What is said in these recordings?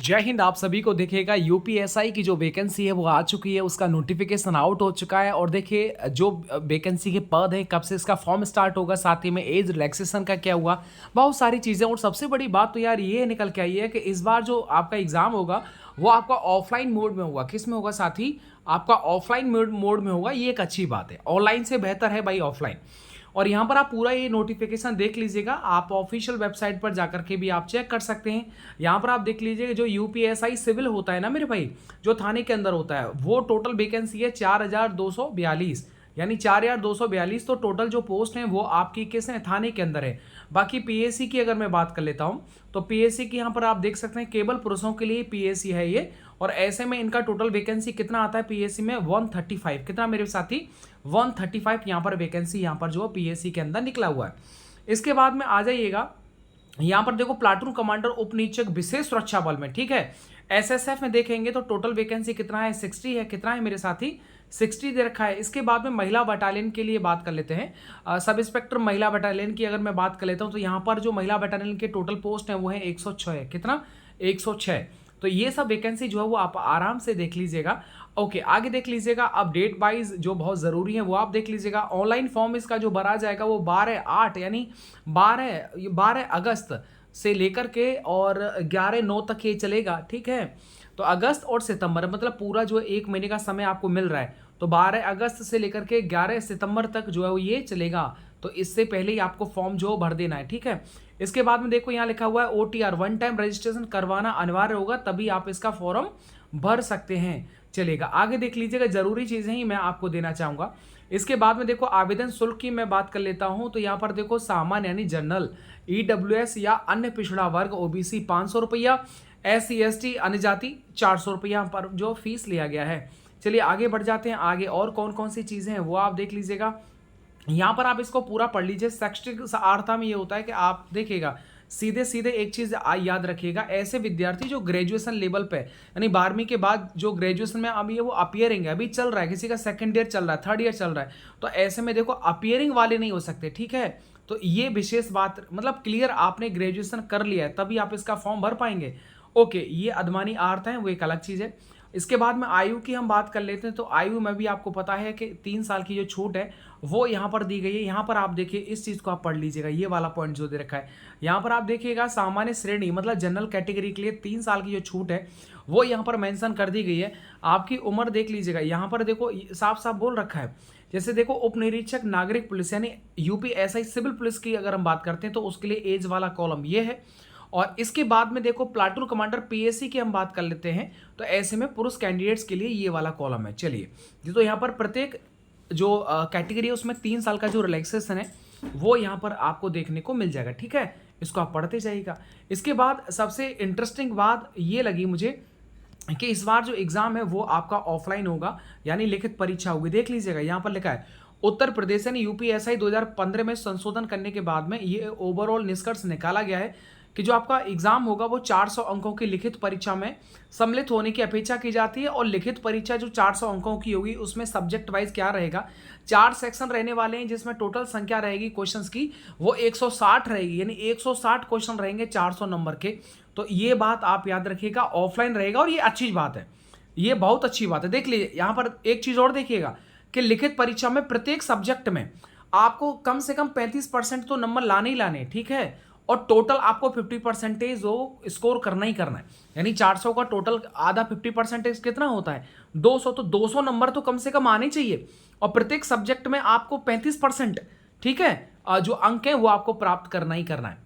जय हिंद। आप सभी को देखिएगा यूपीएसआई की जो वैकेंसी है वो आ चुकी है, उसका नोटिफिकेशन आउट हो चुका है। और देखिए जो वैकेंसी के पद है, कब से इसका फॉर्म स्टार्ट होगा, साथ ही में एज रिलैक्सेशन का क्या हुआ, बहुत सारी चीज़ें। और सबसे बड़ी बात तो यार ये निकल के आई है कि इस बार जो आपका एग्ज़ाम होगा वो आपका ऑफलाइन मोड में होगा। किस में होगा साथी? आपका ऑफलाइन मोड में होगा। ये एक अच्छी बात है, ऑनलाइन से बेहतर है भाई ऑफलाइन। और यहाँ पर आप पूरा ये नोटिफिकेशन देख लीजिएगा, आप ऑफिशियल वेबसाइट पर जाकर के भी आप चेक कर सकते हैं। यहाँ पर आप देख लीजिएगा जो यूपीएसआई सिविल होता है ना मेरे भाई, जो थाने के अंदर होता है, वो टोटल वैकेंसी है 4242, यानी 4242। तो टोटल जो पोस्ट हैं वो आपकी किस है? थाने के अंदर है। बाकी पीएससी की अगर मैं बात कर लेता हूँ तो पीएससी की यहाँ पर आप देख सकते हैं केवल पुरुषों के लिए पीएससी है ये। और ऐसे में इनका टोटल वैकेंसी कितना आता है पीएससी में? 135। कितना मेरे साथी? 135 यहाँ पर वैकेंसी यहाँ पर जो पीएससी के अंदर निकला हुआ है। इसके बाद में आ जाइएगा, यहाँ पर देखो प्लाटून कमांडर उप निरीक्षक विशेष सुरक्षा बल में, ठीक है। एसएसएफ में देखेंगे तो टोटल वैकेंसी कितना है? 60 है। कितना है मेरे साथी? 60 दे रखा है। इसके बाद में महिला बटालियन के लिए बात कर लेते हैं। सब इंस्पेक्टर महिला बटालियन की अगर मैं बात कर लेता हूँ तो यहाँ पर जो महिला बटालियन के टोटल पोस्ट है वो है 106 है। कितना? 106। तो ये सब वैकेंसी जो है वो आप आराम से देख लीजिएगा। ओके, आगे देख लीजिएगा। अब डेट वाइज जो बहुत ज़रूरी है वो आप देख लीजिएगा। ऑनलाइन फॉर्म इसका जो भरा जाएगा वो 12/8 यानी 12 अगस्त से लेकर के और 11/9 तक ये चलेगा, ठीक है। तो अगस्त और सितंबर मतलब पूरा जो एक महीने का समय आपको मिल रहा है। तो 12 अगस्त से लेकर के 11 सितंबर तक जो है वो ये चलेगा। तो इससे पहले ही आपको फॉर्म जो भर देना है, ठीक है। इसके बाद में देखो यहाँ लिखा हुआ है ओटीआर, वन टाइम रजिस्ट्रेशन करवाना अनिवार्य होगा, तभी आप इसका फॉर्म भर सकते हैं। चलेगा, आगे देख लीजिएगा। जरूरी चीजें ही मैं आपको देना चाहूंगा। इसके बाद में देखो आवेदन शुल्क की मैं बात कर लेता हूं तो यहाँ पर देखो सामान्य यानी जनरल, ईडब्ल्यूएस या अन्य पिछड़ा वर्ग ओबीसी 500 रुपया, SC ST अन्य जाति 400 रुपया पर जो फीस लिया गया है। चलिए आगे बढ़ जाते हैं। आगे और कौन कौन सी चीजें हैं वो आप देख लीजिएगा। यहाँ पर आप इसको पूरा पढ़ लीजिए। शैक्षणिक सार्थता में ये होता है कि आप देखिएगा सीधे सीधे एक चीज याद रखिएगा, ऐसे विद्यार्थी जो ग्रेजुएशन लेवल पे यानी 12वीं के बाद जो ग्रेजुएशन में अभी वो अपियरिंग है, अभी चल रहा है, किसी का सेकंड ईयर चल रहा है, थर्ड ईयर चल रहा है, तो ऐसे में देखो अपियरिंग वाले नहीं हो सकते, ठीक है। तो ये विशेष बात मतलब क्लियर, आपने ग्रेजुएशन कर लिया है तभी आप इसका फॉर्म भर पाएंगे। ओके, ये अदमानी आर्थ है वो एक अलग चीज है। इसके बाद में आयु की हम बात कर लेते हैं तो आयु में भी आपको पता है कि 3 साल की जो छूट है वो यहाँ पर दी गई है। यहाँ पर आप देखिए इस चीज़ को आप पढ़ लीजिएगा, ये वाला पॉइंट जो दे रखा है। यहाँ पर आप देखिएगा सामान्य श्रेणी मतलब जनरल कैटेगरी के लिए 3 साल की जो छूट है वो यहाँ पर मेंशन कर दी गई है। आपकी उम्र देख लीजिएगा, यहाँ पर देखो साफ साफ बोल रखा है। जैसे देखो उप निरीक्षक नागरिक पुलिस यानी यूपीएसआई सिविल पुलिस की अगर हम बात करते हैं तो उसके लिए एज वाला कॉलम ये है। और इसके बाद में देखो प्लाटून कमांडर पीएससी की हम बात कर लेते हैं तो ऐसे में पुरुष कैंडिडेट्स के लिए ये वाला कॉलम है। चलिए, तो यहाँ पर प्रत्येक जो कैटेगरी है उसमें 3 साल का जो रिलैक्सेशन है वो यहाँ पर आपको देखने को मिल जाएगा, ठीक है। इसको आप पढ़ते जाइएगा। इसके बाद सबसे इंटरेस्टिंग बात ये लगी मुझे कि इस बार जो एग्जाम है वो आपका ऑफलाइन होगा यानी लिखित परीक्षा होगी। देख लीजिएगा यहाँ पर लिखा है उत्तर प्रदेश यानी यूपीएसआई 2015 में संशोधन करने के बाद में ये ओवरऑल निष्कर्ष निकाला गया है कि जो आपका एग्जाम होगा वो 400 अंकों की लिखित परीक्षा में सम्मिलित होने की अपेक्षा की जाती है। और लिखित परीक्षा जो 400 अंकों की होगी उसमें सब्जेक्ट वाइज क्या रहेगा, 4 सेक्शन रहने वाले हैं जिसमें टोटल संख्या रहेगी क्वेश्चंस की वो 160 रहेगी, यानी 160 क्वेश्चन रहेंगे 400 नंबर के। तो ये बात आप याद रखिएगा, ऑफलाइन रहेगा और ये अच्छी बात है, ये बहुत अच्छी बात है। देख लीजिए यहाँ पर एक चीज और देखिएगा कि लिखित परीक्षा में प्रत्येक सब्जेक्ट में आपको कम से कम 35% तो नंबर लाने ही लाने, ठीक है। और टोटल आपको 50% वो स्कोर करना ही करना है, यानी 400 का टोटल आधा 50% कितना होता है? 200। तो 200 नंबर तो कम से कम आने चाहिए और प्रत्येक सब्जेक्ट में आपको 35%, ठीक है, जो अंक है वो आपको प्राप्त करना ही करना है।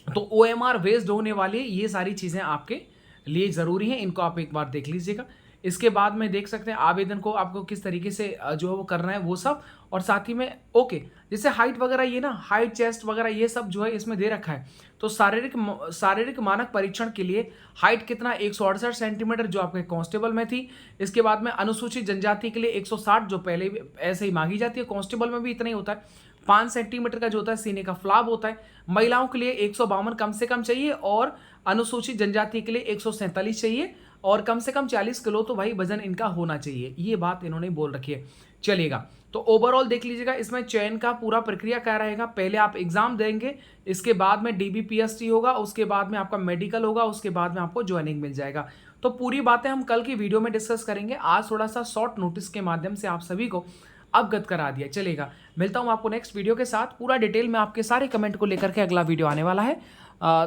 तो OMR बेस्ड होने वाली ये सारी चीजें आपके लिए जरूरी हैं, इनको आप एक बार देख लीजिएगा। इसके बाद में देख सकते हैं आवेदन को आपको किस तरीके से जो है वो करना है वो सब। और साथ ही में ओके, जैसे हाइट वगैरह ये ना हाइट चेस्ट वगैरह ये सब जो है इसमें दे रखा है। तो शारीरिक मानक परीक्षण के लिए हाइट कितना 168 सेंटीमीटर जो आपके कांस्टेबल में थी। इसके बाद में अनुसूचित जनजाति के लिए 160 जो पहले भी ऐसे ही मांगी जाती है, कांस्टेबल में भी इतना ही होता है। 5 सेंटीमीटर का जो होता है सीने का फ्लाप होता है। महिलाओं के लिए 152 कम से कम चाहिए और अनुसूचित जनजाति के लिए 147 चाहिए और कम से कम 40 किलो तो भाई वजन इनका होना चाहिए, ये बात इन्होंने बोल रखी है। चलेगा, तो ओवरऑल देख लीजिएगा इसमें चयन का पूरा प्रक्रिया क्या रहेगा। पहले आप एग्जाम देंगे, इसके बाद में DBPST होगा, उसके बाद में आपका मेडिकल होगा, उसके बाद में आपको ज्वाइनिंग मिल जाएगा। तो पूरी बातें हम कल की वीडियो में डिस्कस करेंगे। आज थोड़ा सा शॉर्ट नोटिस के माध्यम से आप सभी को अवगत करा दिया, चलेगा। मिलता हूं आपको नेक्स्ट वीडियो के साथ। पूरा डिटेल में आपके सारे कमेंट को लेकर के अगला वीडियो आने वाला है।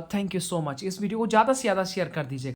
Thank you so much. इस वीडियो को ज़्यादा से ज़्यादा शेयर कर दीजिएगा।